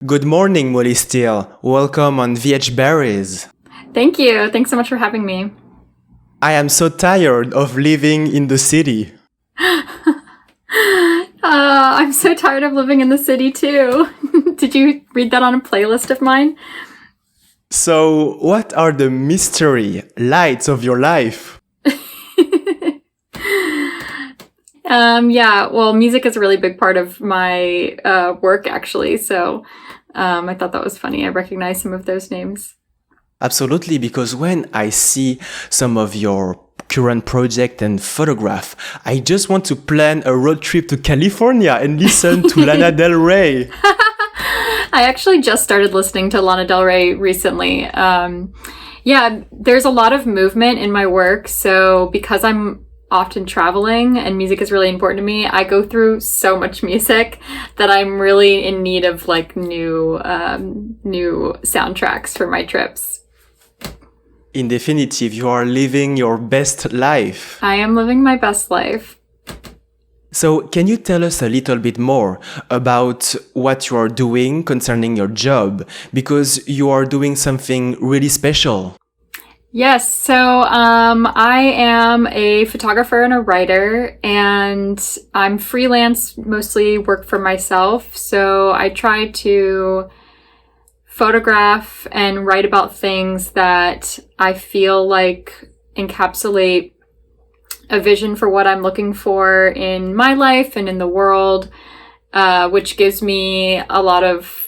Good morning, Molly Steele. Welcome on VH Berries. Thank you. Thanks so much for having me. I am so tired of living in the city. I'm so tired of living in the city too. Did you read that on a playlist of mine? So, what are the mystery lights of your life? Well, music is a really big part of my work, actually. So I thought that was funny. I recognize some of those names. Absolutely, because when I see some of your current project and photograph, I just want to plan a road trip to California and listen to Lana Del Rey. I actually just started listening to Lana Del Rey recently. There's a lot of movement in my work. So because I'm often traveling and music is really important to me, I go through so much music that I'm really in need of like new soundtracks for my trips. In definitive, you are living your best life. I am living my best life. So, can you tell us a little bit more about what you are doing concerning your job? Because you are doing something really special. Yes, so I am a photographer and a writer, and I'm freelance, mostly work for myself. So I try to photograph and write about things that I feel like encapsulate a vision for what I'm looking for in my life and in the world, which gives me a lot of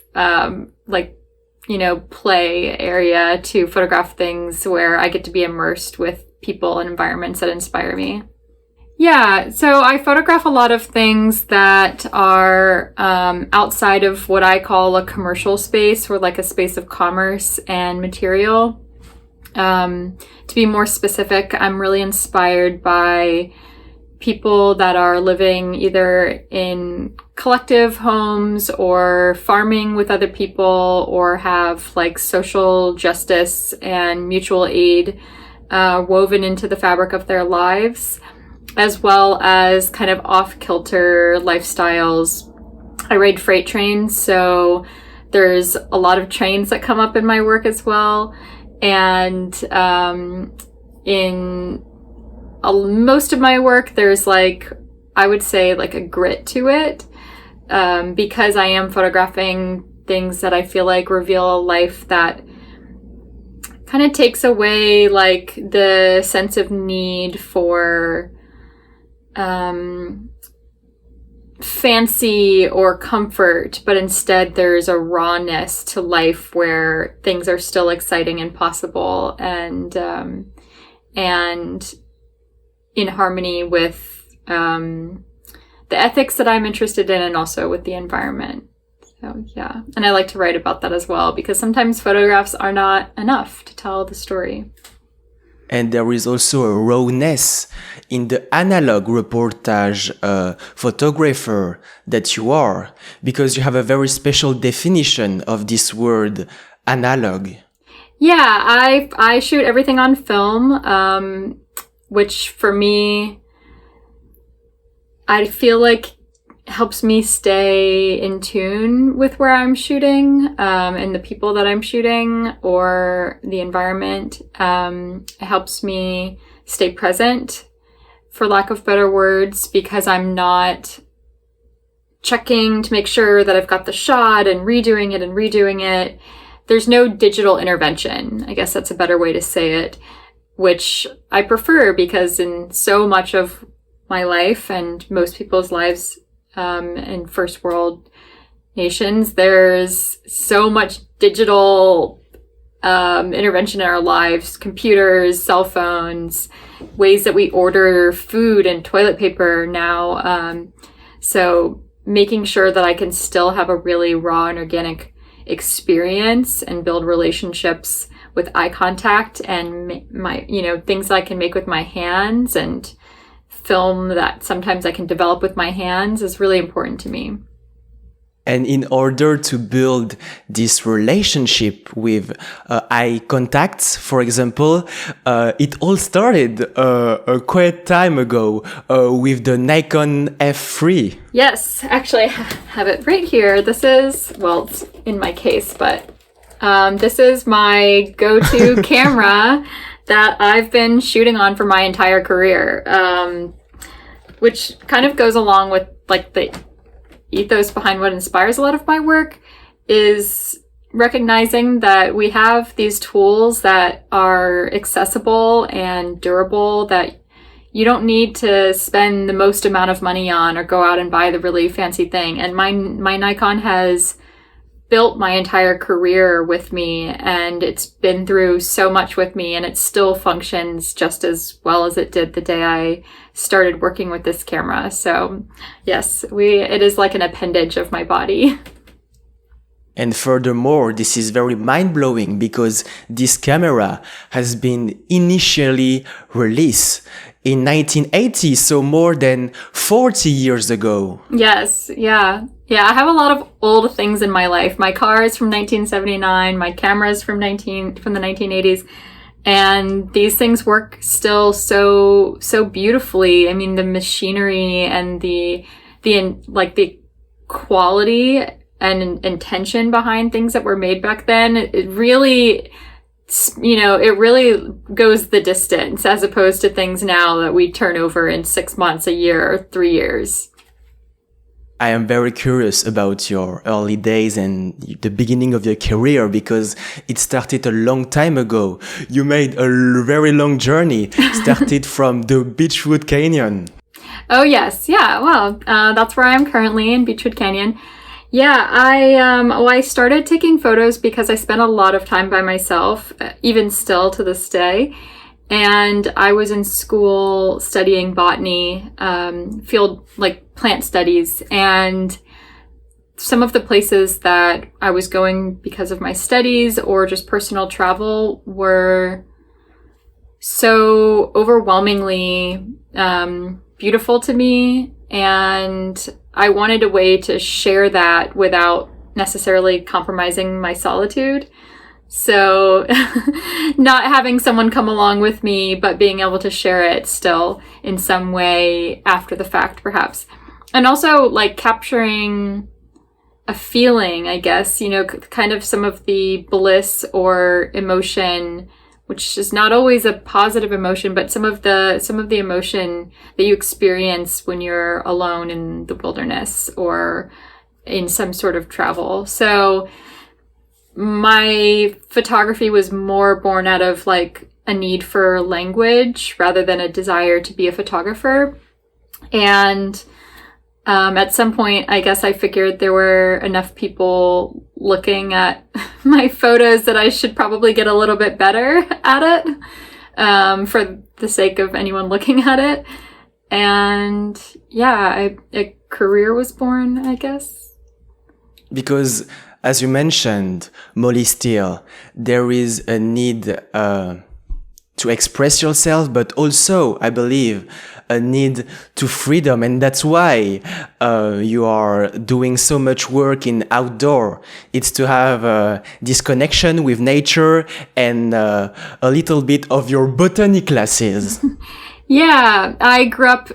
play area to photograph things where I get to be immersed with people and environments that inspire me. Yeah, so I photograph a lot of things that are outside of what I call a commercial space, or like a space of commerce and material. To be more specific, I'm really inspired by people that are living either in collective homes or farming with other people, or have like social justice and mutual aid woven into the fabric of their lives, as well as kind of off-kilter lifestyles. I ride freight trains, so there's a lot of trains that come up in my work as well. And in most of my work, there's I would say a grit to it, because I am photographing things that I feel like reveal a life that kind of takes away the sense of need for fancy or comfort, but instead there's a rawness to life where things are still exciting and possible, and in harmony with the ethics that I'm interested in, and also with the environment. So yeah, and I like to write about that as well, because sometimes photographs are not enough to tell the story. And there is also a rawness in the analog reportage photographer that you are, because you have a very special definition of this word analog. Yeah, I shoot everything on film, which for me, I feel like helps me stay in tune with where I'm shooting, and the people that I'm shooting, or the environment. It helps me stay present, for lack of better words, because I'm not checking to make sure that I've got the shot and redoing it. There's no digital intervention. I guess that's a better way to say it, which I prefer, because in so much of my life and most people's lives in first world nations, there's so much digital intervention in our lives: computers, cell phones, ways that we order food and toilet paper now. So making sure that I can still have a really raw and organic experience and build relationships with eye contact and my things I can make with my hands, and film that sometimes I can develop with my hands, is really important to me. And in order to build this relationship with eye contacts, for example, it all started quite time ago with the Nikon F3. Yes, actually, I have it right here. This is, well, it's in my case, but this is my go-to camera that I've been shooting on for my entire career, which kind of goes along with like the ethos behind what inspires a lot of my work, is recognizing that we have these tools that are accessible and durable, that you don't need to spend the most amount of money on or go out and buy the really fancy thing. And my Nikon has built my entire career with me, and it's been through so much with me, and it still functions just as well as it did the day I started working with this camera. So yes, it is like an appendage of my body. And furthermore, this is very mind-blowing because this camera has been initially released in 1980, so more than 40 years ago. Yes, yeah. Yeah, I have a lot of old things in my life. My car is from 1979, my camera is from the 1980s, and these things work still so beautifully. I mean, the machinery and the quality and intention behind things that were made back then, it really, it really goes the distance, as opposed to things now that we turn over in 6 months, a year, or 3 years. I am very curious about your early days and the beginning of your career because it started a long time ago. You made a very long journey, started from the Beechwood Canyon. Oh yes, yeah, well, that's where I am currently, in Beechwood Canyon. Yeah, I started taking photos because I spent a lot of time by myself, even still to this day. And I was in school studying botany, field, like plant studies. And some of the places that I was going because of my studies or just personal travel were so overwhelmingly beautiful to me. And I wanted a way to share that without necessarily compromising my solitude. So not having someone come along with me, but being able to share it still in some way after the fact, perhaps. And also like capturing a feeling, I guess, kind of some of the bliss or emotion, which is not always a positive emotion, but some of the emotion that you experience when you're alone in the wilderness or in some sort of travel. So my photography was more born out of like a need for language rather than a desire to be a photographer. And at some point, I guess I figured there were enough people looking at my photos that I should probably get a little bit better at it, for the sake of anyone looking at it. And yeah, a career was born, I guess. Because as you mentioned, Molly Steele, there is a need to express yourself, but also, I believe, a need to freedom. And that's why you are doing so much work in outdoor. It's to have this connection with nature and a little bit of your botany classes. Yeah, I grew up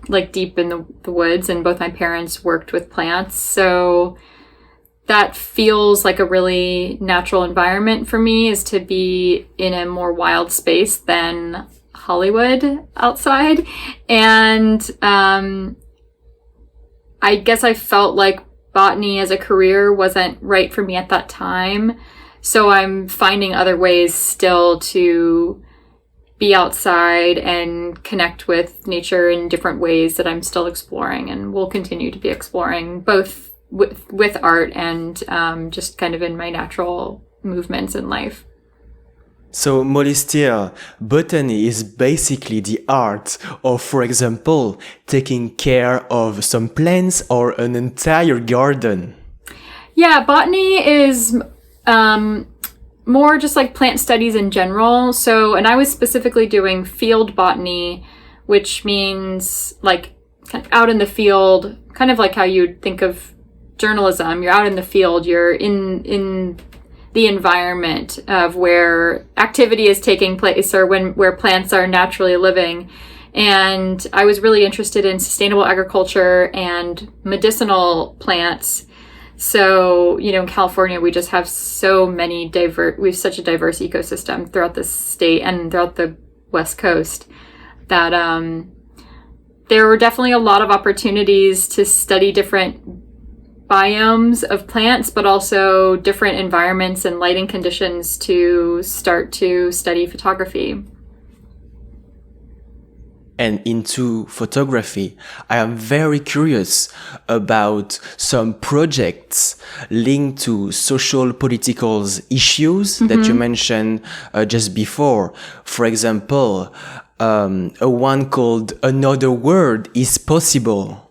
like deep in the woods, and both my parents worked with plants. So that feels like a really natural environment for me, is to be in a more wild space than Hollywood outside. And I guess I felt like botany as a career wasn't right for me at that time. So I'm finding other ways still to be outside and connect with nature in different ways that I'm still exploring and will continue to be exploring, both with art and just kind of in my natural movements in life. So, Molly Steele, botany is basically the art of, for example, taking care of some plants or an entire garden. Yeah, botany is more just like plant studies in general. So, and I was specifically doing field botany, which means like kind of out in the field, kind of like how you'd think of journalism. You're out in the field, you're in the environment of where activity is taking place, or where plants are naturally living. And I was really interested in sustainable agriculture and medicinal plants. So, in California, we just have so many we have such a diverse ecosystem throughout the state and throughout the West Coast that there were definitely a lot of opportunities to study different biomes of plants, but also different environments and lighting conditions to start to study photography. And into photography, I am very curious about some projects linked to social political issues that you mentioned just before. For example, a one called Another World is Possible.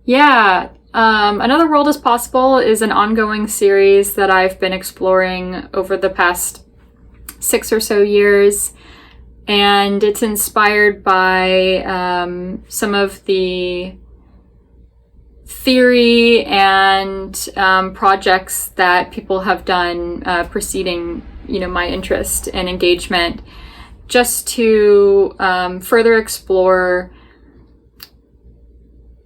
Yeah. Another World is Possible is an ongoing series that I've been exploring over the past 6 or so years. And it's inspired by some of the theory and projects that people have done preceding, my interest and engagement, just to further explore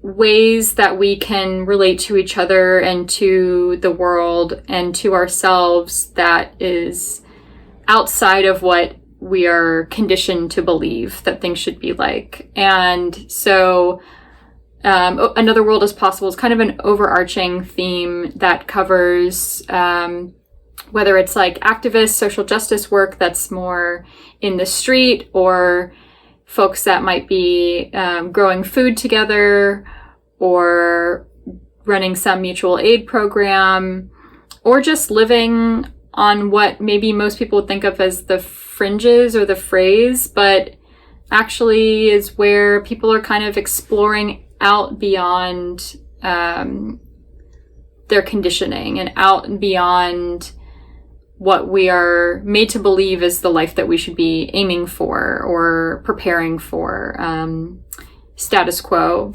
ways that we can relate to each other and to the world and to ourselves that is outside of what we are conditioned to believe that things should be like. And so Another World is Possible is kind of an overarching theme that covers whether it's like activist social justice work that's more in the street, or folks that might be growing food together, or running some mutual aid program, or just living on what maybe most people would think of as the fringes or the phrase, but actually is where people are kind of exploring out beyond their conditioning and out and beyond what we are made to believe is the life that we should be aiming for or preparing for, status quo.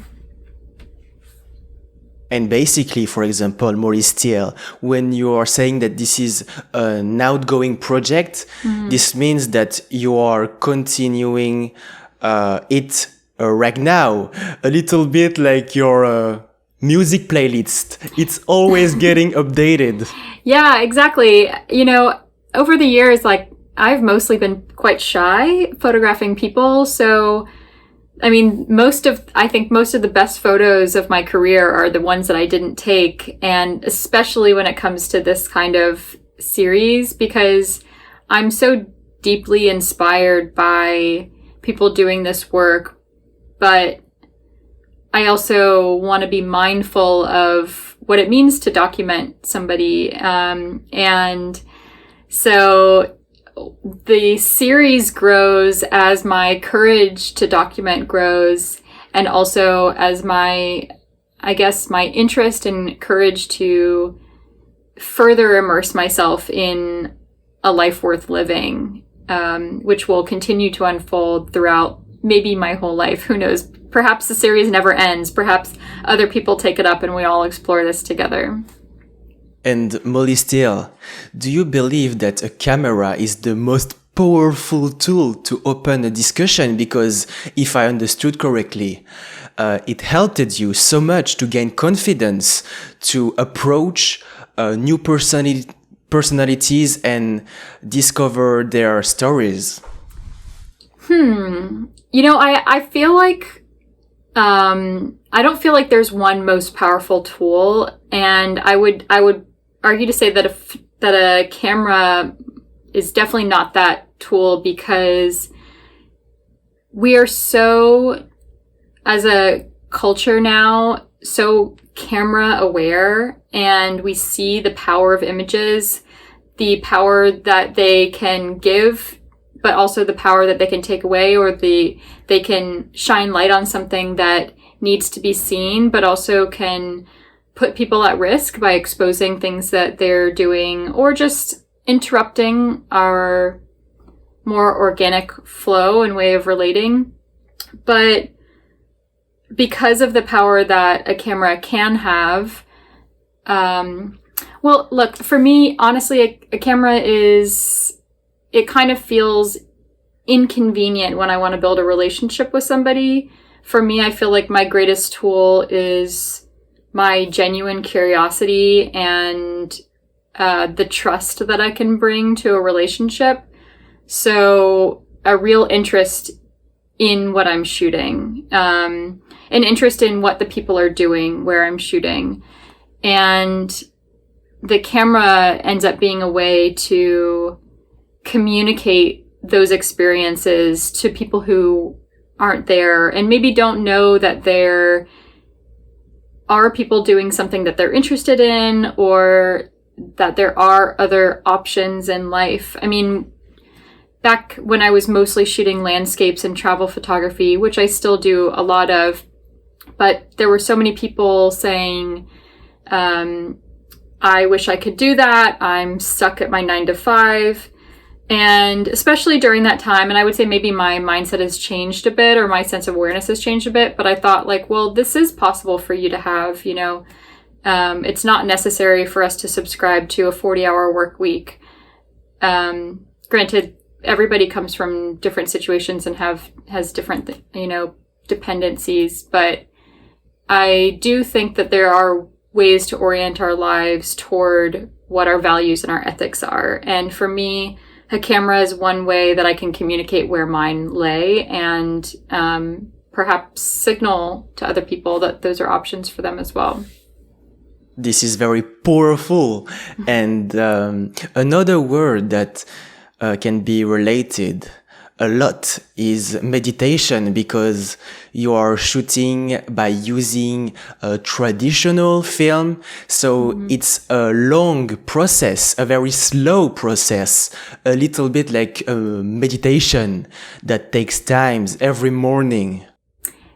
And basically, for example, Maurice Steele, when you are saying that this is an outgoing project, this means that you are continuing it right now, a little bit like your music playlist. It's always getting updated. Yeah, exactly. Over the years, I've mostly been quite shy photographing people, so I mean, I think most of the best photos of my career are the ones that I didn't take. And especially when it comes to this kind of series, because I'm so deeply inspired by people doing this work. But I also want to be mindful of what it means to document somebody. And so the series grows as my courage to document grows, and also as my interest and courage to further immerse myself in a life worth living, which will continue to unfold throughout maybe my whole life. Who knows? Perhaps the series never ends. Perhaps other people take it up and we all explore this together. And Molly Steele, do you believe that a camera is the most powerful tool to open a discussion? Because if I understood correctly, it helped you so much to gain confidence to approach new personalities and discover their stories. I feel like I don't feel like there's one most powerful tool, and I would argue to say that a camera is definitely not that tool, because we are so, as a culture now, so camera aware, and we see the power of images, the power that they can give, but also the power that they can take away, or they can shine light on something that needs to be seen, but also can put people at risk by exposing things that they're doing, or just interrupting our more organic flow and way of relating. But because of the power that a camera can have, well, look, for me, honestly, a camera it kind of feels inconvenient when I want to build a relationship with somebody. For me, I feel like my greatest tool is my genuine curiosity and the trust that I can bring to a relationship. So a real interest in what I'm shooting, an interest in what the people are doing where I'm shooting. And the camera ends up being a way to communicate those experiences to people who aren't there and maybe don't know that there are people doing something that they're interested in, or that there are other options in life. I mean, back when I was mostly shooting landscapes and travel photography, which I still do a lot of, but there were so many people saying, I wish I could do that. I'm stuck at my 9 to 5. And especially during that time, and I would say maybe my mindset has changed a bit, or my sense of awareness has changed a bit, but I thought like, well, this is possible for you to have, you know, it's not necessary for us to subscribe to a 40-hour work week. Granted, everybody comes from different situations and has different, you know, dependencies, but I do think that there are ways to orient our lives toward what our values and our ethics are. And for me, a camera is one way that I can communicate where mine lay, and perhaps signal to other people that those are options for them as well. This is very powerful. And another word that can be related a lot is meditation, because you are shooting by using a traditional film. So it's a long process, a very slow process, a little bit like a meditation that takes time every morning.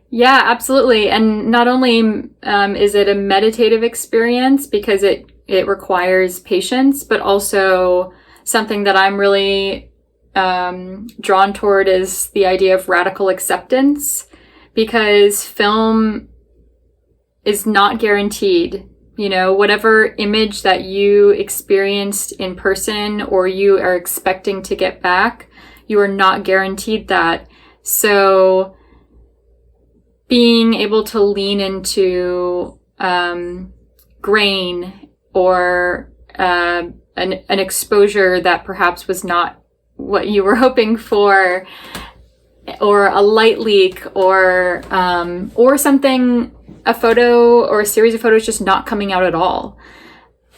Yeah, absolutely. And not only is it a meditative experience because it requires patience, but also something that I'm really drawn toward is the idea of radical acceptance, because film is not guaranteed. You know, whatever image that you experienced in person or you are expecting to get back, you are not guaranteed that. So being able to lean into grain or an exposure that perhaps was not what you were hoping for, or a light leak, or something, a photo or a series of photos just not coming out at all.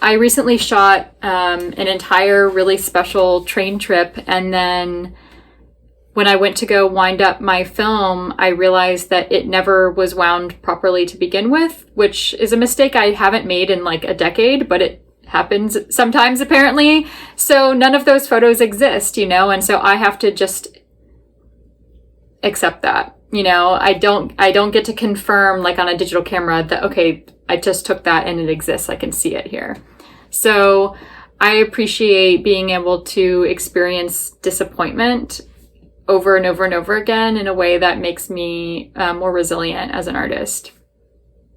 I recently shot an entire really special train trip, and then when I went to go wind up my film, I realized that it never was wound properly to begin with, which is a mistake I haven't made in like a decade, but it happens sometimes apparently. So none of those photos exist, you know, and so I have to just accept that, you know. I don't get to confirm like on a digital camera that, okay, I just took that and it exists, I can see it here. So I appreciate being able to experience disappointment over and over and over again in a way that makes me more resilient as an artist.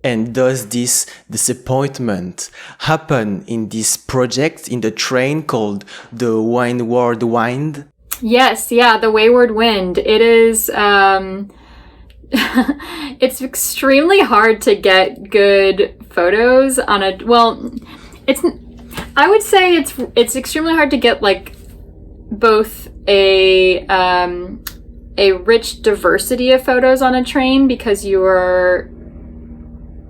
And does this disappointment happen in this project in the train called the Wayward Wind? Yes, yeah, the Wayward Wind. It is, it's extremely hard to get good photos on a, well, I would say it's extremely hard to get like both a rich diversity of photos on a train, because you are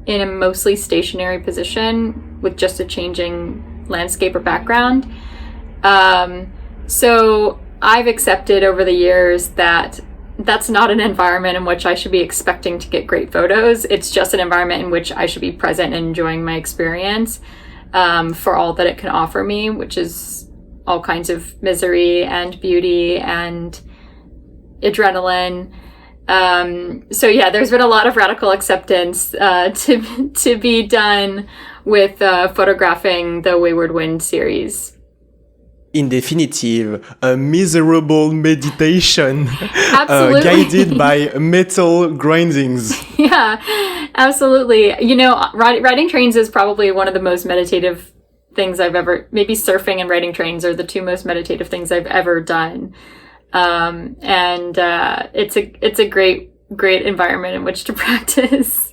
in a mostly stationary position with just a changing landscape or background. So I've accepted over the years that that's not an environment in which I should be expecting to get great photos. It's just an environment in which I should be present and enjoying my experience for all that it can offer me, which is all kinds of misery and beauty and adrenaline. So yeah, there's been a lot of radical acceptance to be done with photographing the Wayward Wind series. in definitive, a miserable meditation Absolutely. guided by metal grindings. Yeah, absolutely. Riding trains is probably one of the most meditative things I've ever, maybe surfing and riding trains are the two most meditative things I've ever done. It's a great environment in which to practice.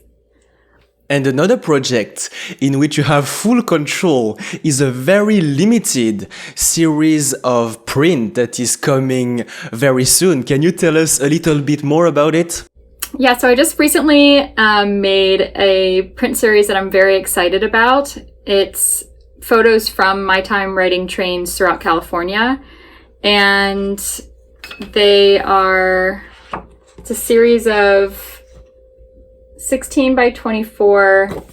And another project in which you have full control is a very limited series of print that is coming very soon. Can you tell us a little bit more about it? Yeah, so I just recently made a print series that I'm very excited about. It's photos from my time riding trains throughout California. And it's a series of 16 by 24.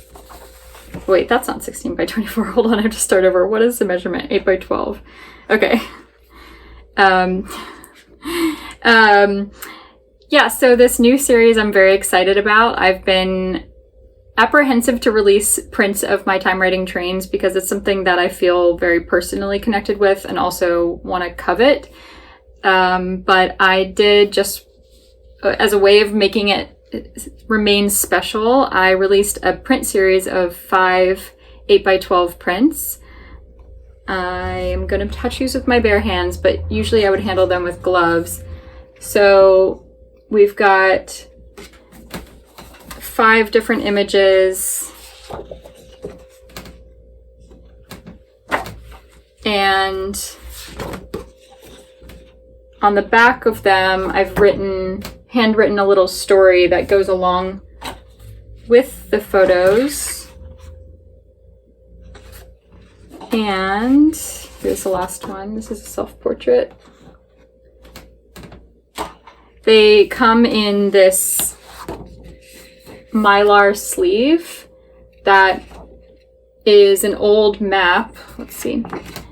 Wait, that's not 16 by 24. Hold on, I have to start over. What is the measurement? 8 by 12. Okay. Yeah, so this new series I'm very excited about. I've been apprehensive to release prints of my time riding trains because it's something that I feel very personally connected with and also want to covet. But I did, just as a way of making it remains special, I released a print series of 5 8 by 12 prints. I am going to touch these with my bare hands, but usually I would handle them with gloves. So we've got 5 different images, and on the back of them I've handwritten a little story that goes along with the photos. And here's the last one. This is a self-portrait. They come in this mylar sleeve that is an old map. Let's see.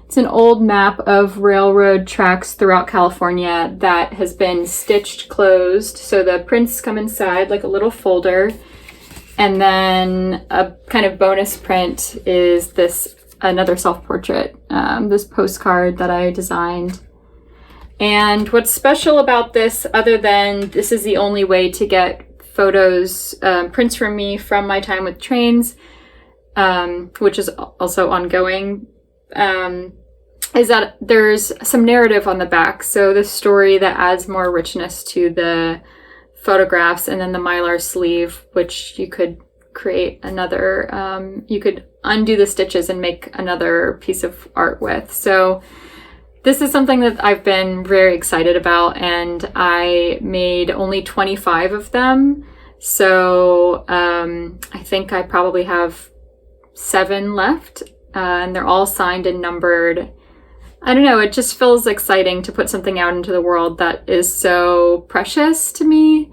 It's an old map of railroad tracks throughout California that has been stitched closed. So the prints come inside like a little folder. And then a kind of bonus print is another self-portrait, this postcard that I designed. And what's special about this, other than this is the only way to get photos, prints from me from my time with trains, which is also ongoing, is that there's some narrative on the back. So the story that adds more richness to the photographs, and then the mylar sleeve, which you could create another, you could undo the stitches and make another piece of art with. So this is something that I've been very excited about, and I made only 25 of them. So I think I probably have 7 left, and they're all signed and numbered. I don't know, it just feels exciting to put something out into the world that is so precious to me,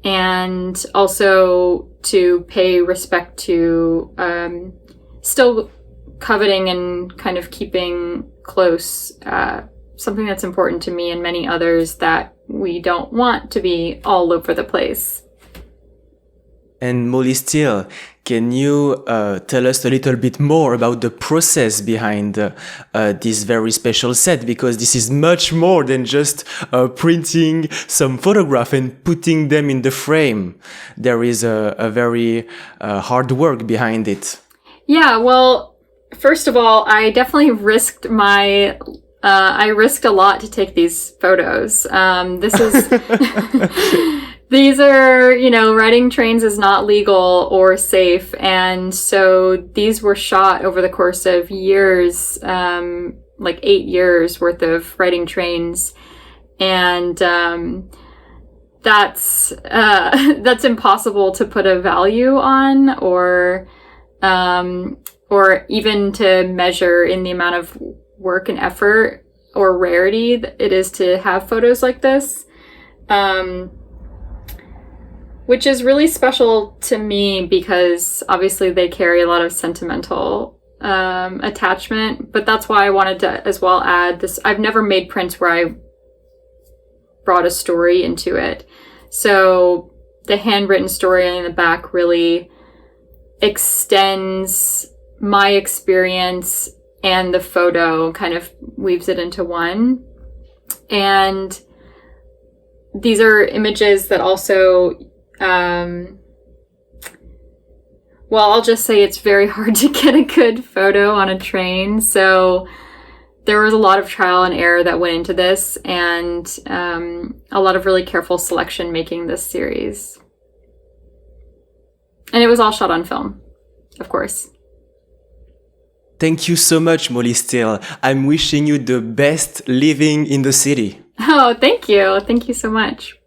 and also to pay respect to still coveting and kind of keeping close something that's important to me and many others that we don't want to be all over the place. And Molly Steele, can you tell us a little bit more about the process behind this very special set? Because this is much more than just printing some photograph and putting them in the frame. There is a very hard work behind it. Yeah, well, first of all, I definitely risked I risked a lot to take these photos. This is... These are, riding trains is not legal or safe. And so these were shot over the course of years, like 8 years worth of riding trains. And that's impossible to put a value on or even to measure in the amount of work and effort or rarity that it is to have photos like this. Which is really special to me because obviously they carry a lot of sentimental attachment, but that's why I wanted to as well add this. I've never made prints where I brought a story into it. So the handwritten story in the back really extends my experience and the photo kind of weaves it into one. And these are images that also, I'll just say it's very hard to get a good photo on a train. So there was a lot of trial and error that went into this, and a lot of really careful selection making this series. And it was all shot on film, of course. Thank you so much, Molly Steele. I'm wishing you the best living in the city. Oh, thank you. Thank you so much.